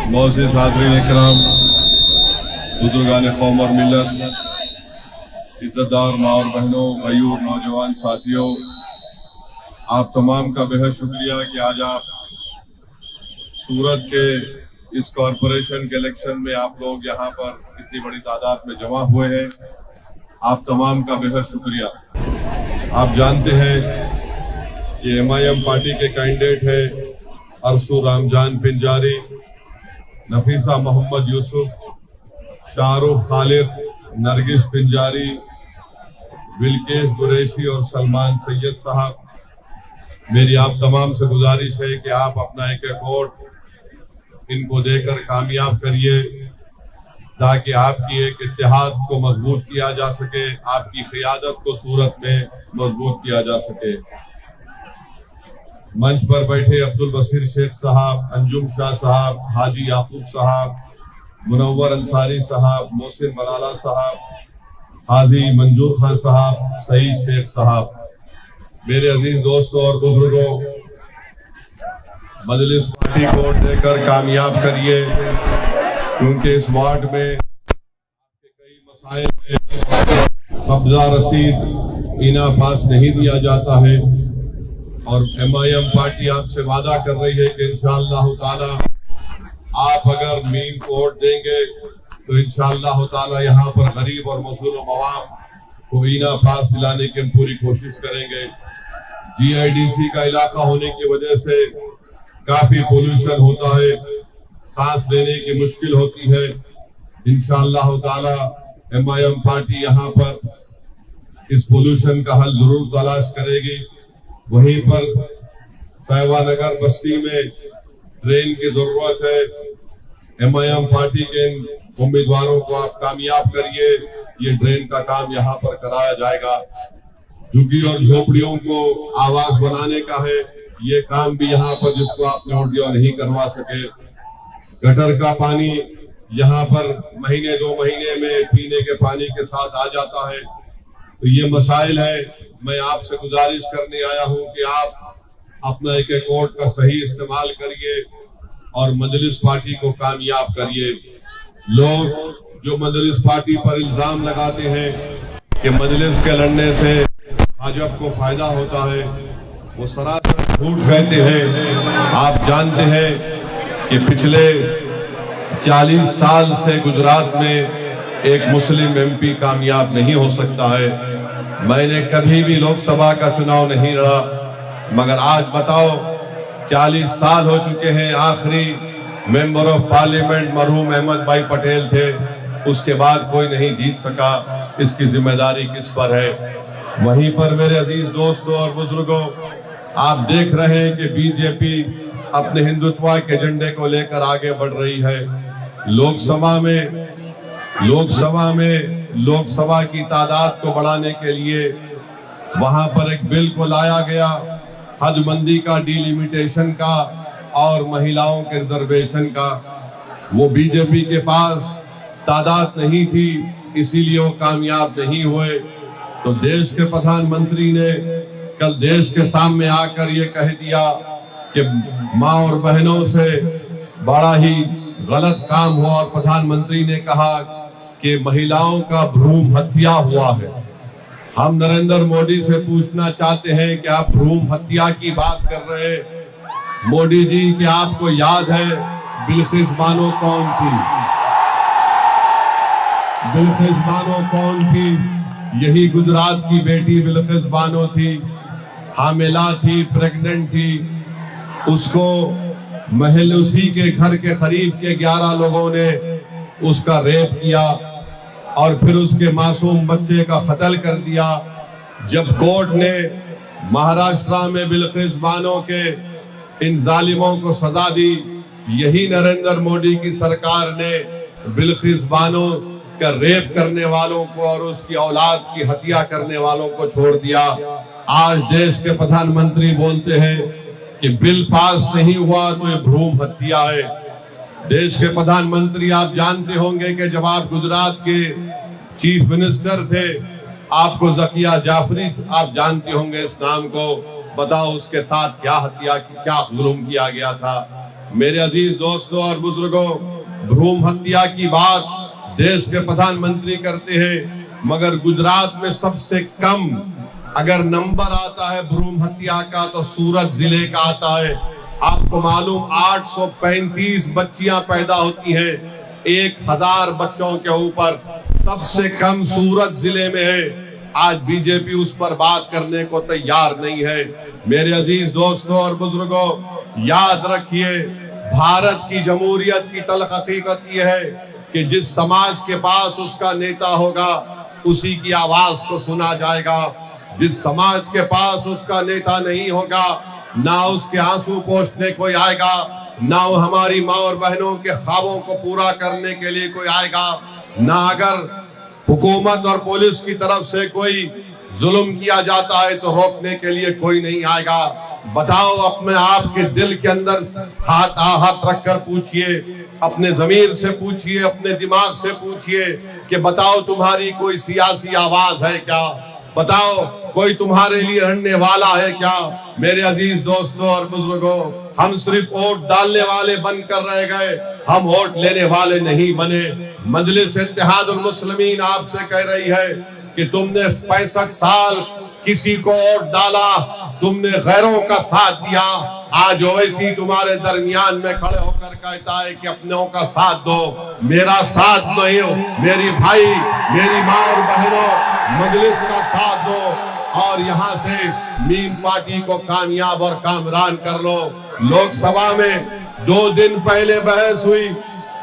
मोअज़्ज़िज़ हाज़रीन इकराम, बुजुर्गान कौम और मिल्लत, इज़्ज़तदार माँ और बहनों, भाइयों, नौजवान साथियों, आप तमाम का बेहद शुक्रिया कि आज आप सूरत के इस कॉरपोरेशन के इलेक्शन में आप लोग यहाँ पर इतनी बड़ी तादाद में जमा हुए हैं। आप तमाम का बेहद शुक्रिया। आप जानते हैं कि MIM पार्टी के कैंडिडेट है अरसू रामजान पिंजारी, नफीसा मोहम्मद यूसुफ, शाहरुख खालिद, नरगिस पिंजारी, बिल्किस कुरैशी और सलमान सैयद साहब। मेरी आप तमाम से गुजारिश है कि आप अपना एक वोट इनको देकर कामयाब करिए ताकि आपकी एक इत्तेहाद को मजबूत किया जा सके, आपकी क़ियादत को सूरत में मजबूत किया जा सके। मंच पर बैठे अब्दुल बसीर शेख साहब, अंजुम शाह साहब, हाजी याकूब साहब, मुनव्वर अंसारी साहब, मोहसिन मलाला साहब, हाजी मंजूर खान साहब, सईद शेख साहब, मेरे अजीज दोस्तों और बुजुर्गों, मजलिस पार्टी को वोट देकर कामयाब करिए क्योंकि इस वार्ड में कई मसाइल में कब्जा रसीद इना पास नहीं दिया जाता है और MIM पार्टी आपसे वादा कर रही है कि इंशाअल्लाह ताला आप अगर मीम को वोट देंगे तो इंशाअल्लाह ताला यहाँ पर गरीब और मजलूम अवाम को इना पास दिलाने की हम पूरी कोशिश करेंगे। GIDC का इलाका होने की वजह से काफी पोल्यूशन होता है, सांस लेने की मुश्किल होती है। इंशाअल्लाह ताला MIM पार्टी यहाँ पर इस पोल्यूशन का हल जरूर तलाश करेगी। वहीं पर साहिबा नगर बस्ती में ट्रेन की जरूरत है। MIM पार्टी के उम्मीदवारों को आप कामयाब करिए, ये ट्रेन का काम यहाँ पर कराया जाएगा। झुग्गी और झोपड़ियों को आवास बनाने का है, ये काम भी यहाँ पर जिसको आपने ऑडियो नहीं करवा सके। गटर का पानी यहाँ पर महीने 2 महीने में पीने के पानी के साथ आ जाता है, तो ये मसाइल है। मैं आपसे गुजारिश करने आया हूँ कि आप अपना एक वोट का सही इस्तेमाल करिए और मजलिस पार्टी को कामयाब करिए। लोग जो मजलिस पार्टी पर इल्जाम लगाते हैं कि मजलिस के लड़ने से भाजपा को फायदा होता है, वो सरासर झूठ कहते हैं। आप जानते हैं कि पिछले 40 साल से गुजरात में एक मुस्लिम MP कामयाब नहीं हो सकता है। मैंने कभी भी लोकसभा का चुनाव नहीं लड़ा, मगर आज बताओ 40 साल हो चुके हैं। आखिरी मेंबर ऑफ पार्लियामेंट मरहूम अहमद भाई पटेल थे, उसके बाद कोई नहीं जीत सका। इसकी जिम्मेदारी किस पर है? वहीं पर मेरे अजीज दोस्तों और बुजुर्गों, आप देख रहे हैं कि BJP अपने हिंदुत्व के एजेंडे को लेकर आगे बढ़ रही है। लोकसभा की तादाद को बढ़ाने के लिए वहां पर एक बिल को लाया गया, हदबंदी का, डिलिमिटेशन का और महिलाओं के रिजर्वेशन का। वो BJP के पास तादाद नहीं थी, इसीलिए वो कामयाब नहीं हुए। तो देश के प्रधानमंत्री ने कल देश के सामने आकर ये कह दिया कि माँ और बहनों से बड़ा ही गलत काम हुआ और प्रधानमंत्री ने कहा कि महिलाओं का भ्रूण हत्या हुआ है। हम नरेंद्र मोदी से पूछना चाहते हैं कि आप भ्रूण हत्या की बात कर रहे हैं। मोदी जी, क्या आपको याद है बिल्किस बानो कौन थी? बिल्किस बानो कौन थी? यही गुजरात की बेटी बिल्किस बानो थी। हामिला थी, प्रेग्नेंट थी। उसको महल उसी के घर के करीब के 11 लोगों ने उसका रेप किया और फिर उसके मासूम बच्चे का कत्ल कर दिया। जब कोर्ट ने महाराष्ट्र में बिल्किस बानो के इन जालिमों को सजा दी, यही नरेंद्र मोदी की सरकार ने बिल्किस बानो का रेप करने वालों को और उसकी औलाद की हत्या करने वालों को छोड़ दिया। आज देश के प्रधानमंत्री बोलते हैं कि बिल पास नहीं हुआ तो ये भ्रूण हत्या है। देश के प्रधानमंत्री, आप जानते होंगे कि जब आप गुजरात के चीफ मिनिस्टर थे, आपको ज़किया जाफरी, आप जानते होंगे इस नाम को। बताओ उसके साथ क्या हत्या की, क्या जुल्म किया गया था। मेरे अजीज दोस्तों और बुजुर्गों, भ्रूण हत्या की बात देश के प्रधानमंत्री करते हैं, मगर गुजरात में सबसे कम अगर नंबर आता है भ्रूण हत्या का तो सूरत जिले का आता है। आपको मालूम 835 बच्चियां पैदा होती हैं 1000 बच्चों के ऊपर, सबसे कम सूरत जिले में है। आज बीजेपी उस पर बात करने को तैयार नहीं है। मेरे अजीज दोस्तों और बुजुर्गों, याद रखिए, भारत की जमहूरियत की तल्ख हकीकत यह है कि जिस समाज के पास उसका नेता होगा उसी की आवाज को सुना जाएगा। जिस समाज के पास उसका नेता नहीं होगा, ना उसके आंसू पोंछने कोई आएगा, ना हमारी माँ और बहनों के ख्वाबों को पूरा करने के लिए कोई आएगा, ना अगर हुकूमत और पुलिस की तरफ से कोई जुल्म किया जाता है तो रोकने के लिए कोई नहीं आएगा। बताओ, अपने आप के दिल के अंदर हाथ रखकर पूछिए, अपने ज़मीर से पूछिए, अपने दिमाग से पूछिए कि बताओ तुम्हारी कोई सियासी आवाज है क्या? बताओ कोई तुम्हारे लिए लड़ने वाला है क्या? मेरे अजीज दोस्तों और बुजुर्गों, हम सिर्फ वोट डालने वाले बनकर रह गए, हम वोट लेने वाले नहीं बने। मजलिस इत्तेहादुल मुस्लिमीन आपसे कह रही है कि तुमने 65 साल किसी को वोट डाला, तुमने गैरों का साथ दिया, आज ओवैसी तुम्हारे दरमियान में खड़े होकर कहता है कि अपनों का साथ दो, मेरा साथ नहीं हो। मेरी भाई, मेरी माँ और बहनों, मजलिस का साथ दो और यहाँ से मीम पार्टी को कामयाब और कामरान कर लो। लोकसभा में 2 दिन पहले बहस हुई,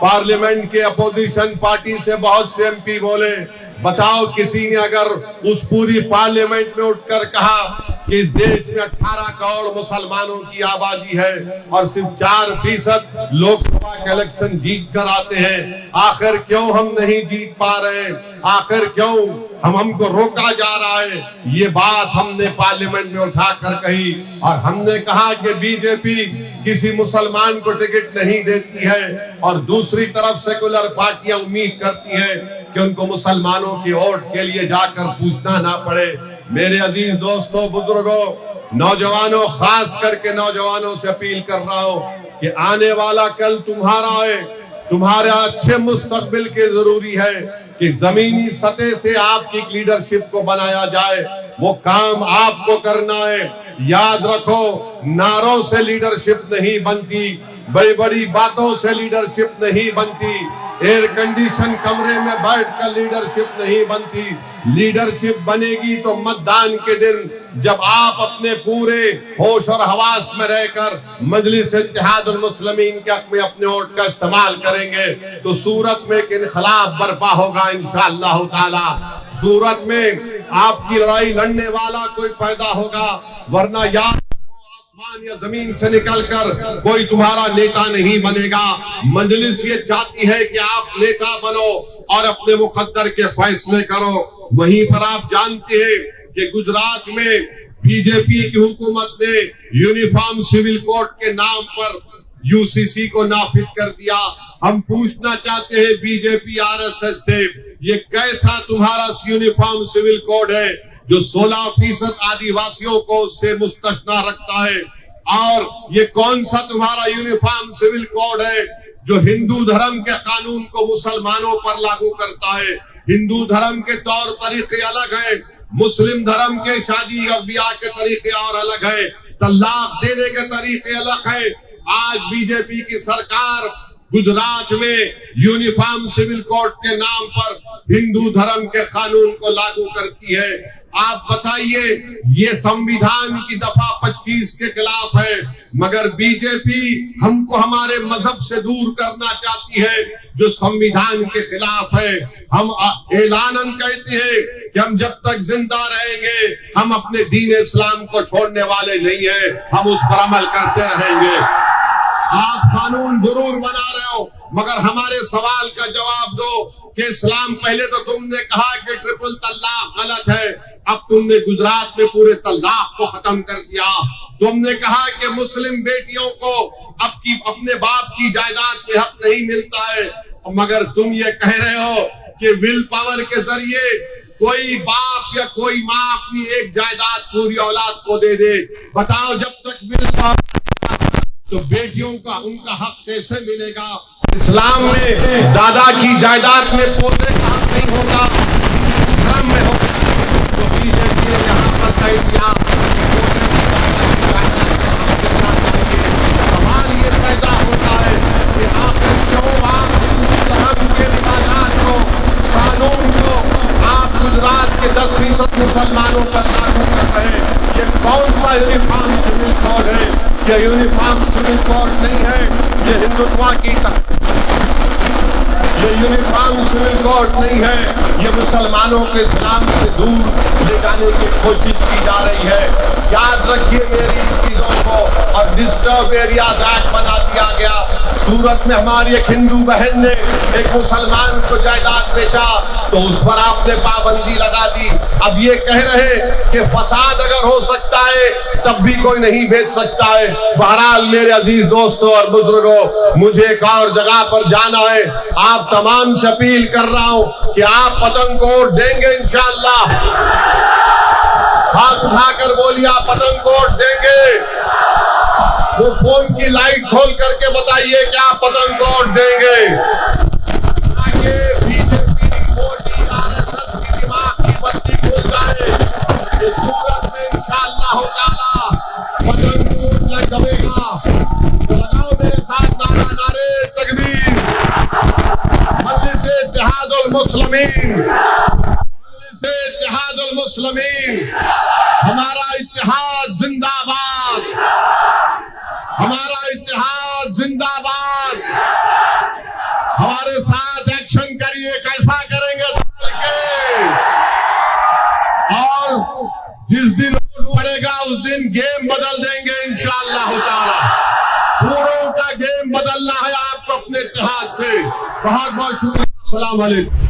पार्लियामेंट के अपोजिशन पार्टी से बहुत से एमपी बोले। बताओ, किसी ने अगर उस पूरी पार्लियामेंट में उठकर कहा कि इस देश में 18 करोड़ मुसलमानों की आबादी है और सिर्फ 4% लोकसभा के इलेक्शन जीत कर आते हैं, आखिर क्यों हम नहीं जीत पा रहे हैं? आखिर क्यों हमको रोका जा रहा है? ये बात हमने पार्लियामेंट में उठाकर कही और हमने कहा कि बीजेपी किसी मुसलमान को टिकट नहीं देती है और दूसरी तरफ सेकुलर पार्टियां उम्मीद करती है कि उनको मुसलमानों की वोट के लिए जाकर पूछना ना पड़े। मेरे अजीज दोस्तों, बुजुर्गों, नौजवानों, खास करके नौजवानों से अपील कर रहा हूं कि आने वाला कल तुम्हारा है। तुम्हारे अच्छे मुस्तकबिल के जरूरी है कि जमीनी सतह से आपकी लीडरशिप को बनाया जाए, वो काम आपको करना है। याद रखो, नारों से लीडरशिप नहीं बनती, बड़ी बड़ी बातों से लीडरशिप नहीं बनती, एयर कंडीशन कमरे में बैठकर लीडरशिप नहीं बनती। लीडरशिप बनेगी तो मतदान के दिन जब आप अपने पूरे होश और हवास में रहकर मजलिस इत्तेहादुल मुस्लिमीन के हक में अपने वोट का इस्तेमाल करेंगे तो सूरत में एक इनकलाब बर्पा होगा इंशाअल्लाह ताला। सूरत में आपकी लड़ाई लड़ने वाला कोई पैदा होगा, वरना याद आसमान या जमीन से निकलकर कोई तुम्हारा नेता नहीं बनेगा। मजलिस ये चाहती है कि आप नेता बनो और अपने मुकद्दर के फैसले करो। वहीं पर आप जानते हैं कि गुजरात में बीजेपी की हुकूमत ने यूनिफॉर्म सिविल कोड के नाम पर यूसीसी को नाफिज कर दिया। हम पूछना चाहते हैं बीजेपी आरएसएस से, ये कैसा तुम्हारा यूनिफॉर्म सिविल कोड है जो 16% आदिवासियों को उससे मुस्तस्ना रखता है? और ये कौन सा तुम्हारा यूनिफॉर्म सिविल कोड है जो हिंदू धर्म के कानून को मुसलमानों पर लागू करता है? हिंदू धर्म के तौर तरीके अलग है, मुस्लिम धर्म के शादी और ब्याह के तरीके और अलग है, तलाक देने के तरीके अलग है। आज बीजेपी की सरकार गुजरात में यूनिफॉर्म सिविल कोड के नाम पर हिंदू धर्म के कानून को लागू करती है। आप बताइए, ये संविधान की दफा 25 के खिलाफ है, मगर बीजेपी हमको हमारे मजहब से दूर करना चाहती है जो संविधान के खिलाफ है। हम ऐलानन कहते हैं कि हम जब तक जिंदा रहेंगे हम अपने दीन इस्लाम को छोड़ने वाले नहीं है, हम उस पर अमल करते रहेंगे। आप कानून जरूर बना रहे हो, मगर हमारे सवाल का जवाब दो कि इस्लाम, पहले तो तुमने कहा कि ट्रिपल तलाक गलत है, अब तुमने गुजरात में पूरे तलाक को खत्म कर दिया। तुमने कहा कि मुस्लिम बेटियों को अपने बाप की जायदाद में हक नहीं मिलता है, मगर तुम ये कह रहे हो कि विल पावर के जरिए कोई बाप या कोई माँ अपनी एक जायदाद पूरी औलाद को दे दे। बताओ, जब तक विल पावर तो बेटियों का उनका हक कैसे मिलेगा? इस्लाम में दादा की जायदाद में पोते का हक नहीं होगा, धर्म में होगा। तो बीजेपी ने यहाँ पर कह दिया सवाल ये पैदा होता है कि आखिर क्यों आप धर्म के रिवाजात को, कानून को आप गुजरात के 10% मुसलमानों पर लागू कर रहे हैं? ये कौन सा यूनिफॉर्म सिविल कोड है? ये यूनिफॉर्म सिविल कोड नहीं है, ये हिंदुत्व की ये यूनिफॉर्म सिविल कोड नहीं है, ये मुसलमानों के इस्लाम से दूर ले जाने की कोशिश की जा रही है। याद रखिए मेरी इन चीजों को। और डिस्टर्ब एरियाज एक्ट बना दिया गया। सूरत में हमारी एक हिंदू बहन ने एक मुसलमान को जायदाद बेचा तो उस पर आपने पाबंदी लगा दी। अब ये कह रहे कि फसाद अगर हो सकता है तब भी कोई नहीं बेच सकता है। बहरहाल मेरे अजीज दोस्तों और बुजुर्गों, मुझे एक और जगह पर जाना है। आप तमाम से अपील कर रहा हूं कि आप पतंग को वोट देंगे इंशाअल्लाह। हाथ उठाकर बोलिए, आप पतंग को वोट देंगे? वो फोन की लाइट खोल करके बताइए कि आप पतंग को वोट देंगे। बीजेपी मोदी आरएसएस की दिमाग की बत्ती खुल जाए। सूरत में इंशाअल्लाह ताला पतंग को वोट लगेगा। लगाओ मेरे साथ नारा, नारे तकबीर, मजलिस इत्तेहादुल मुस्लिमीन, मजलिस इत्तेहादुल मुस्लिमीन। हमारा इत्तेहाद जिंदाबाद, हमारा इत्तेहाद जिंदाबाद। हमारे साथ एक्शन करिए, कैसा करेंगे? और जिस दिन वोट पड़ेगा उस दिन गेम बदल देंगे इंशाअल्लाह ताला। पूरों का गेम बदलना है आपको अपने इत्तेहाद से। बहुत बहुत शुक्रिया। अस्सलाम वालेकुम।